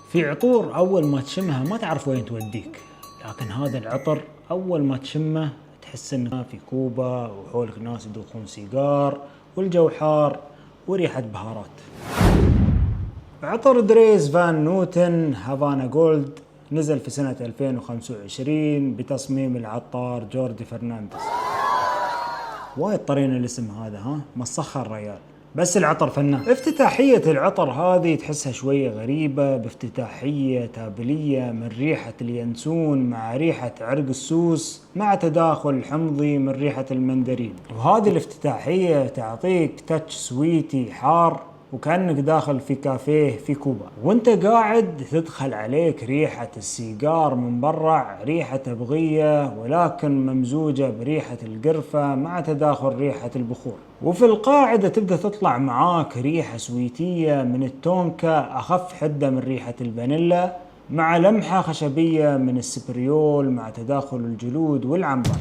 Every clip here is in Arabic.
في عطور أول ما تشمها ما تعرف وين توديك، لكن هذا العطر أول ما تشمه تحس إنه في كوبا وحولك ناس يدوخون سيجار والجو حار وريحة بهارات. عطر دريس فان نوتن هافانا جولد نزل في سنة 2025 بتصميم العطار جوردي فرنانديز. وايد طرينا الاسم هذا، ها مسخر ريال، بس العطر فنان. افتتاحية العطر هذه تحسها شوية غريبة، بافتتاحية تابلية من ريحة اليانسون مع ريحة عرق السوس مع تداخل الحمضي من ريحة المندرين، وهذه الافتتاحية تعطيك تاتش سويتي حار وكأنك داخل في كافيه في كوبا، وانت قاعد تدخل عليك ريحة السيجار من برا، ريحة بغية ولكن ممزوجة بريحة القرفة مع تداخل ريحة البخور، وفي القاعدة تبدأ تطلع معاك ريحة سويتية من التونكا أخف حدة من ريحة الفانيلا مع لمحة خشبية من السبريول مع تداخل الجلود والعنبر.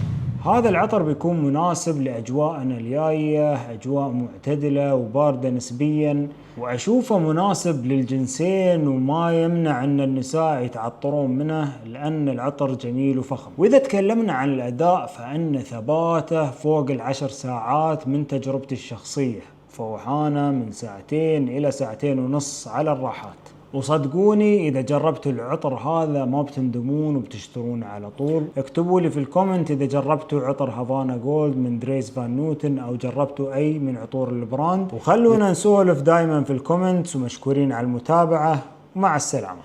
هذا العطر بيكون مناسب لأجواءنا الجاية، أجواء معتدلة وباردة نسبيا، وأشوفه مناسب للجنسين وما يمنع أن النساء يتعطرون منه لأن العطر جميل وفخم. وإذا تكلمنا عن الأداء فإن ثباته فوق 10 ساعات من تجربتي الشخصية، فوحانه من 2 إلى 2.5 ساعات على الراحات، وصدقوني إذا جربتوا العطر هذا ما بتندمون وبتشترونه على طول. اكتبوا لي في الكومنت إذا جربتوا عطر هافانا جولد من دريس فان نوتن أو جربتوا أي من عطور البراند، وخلونا نسولف دايما في الكومنتس، ومشكورين على المتابعة ومع السلامة.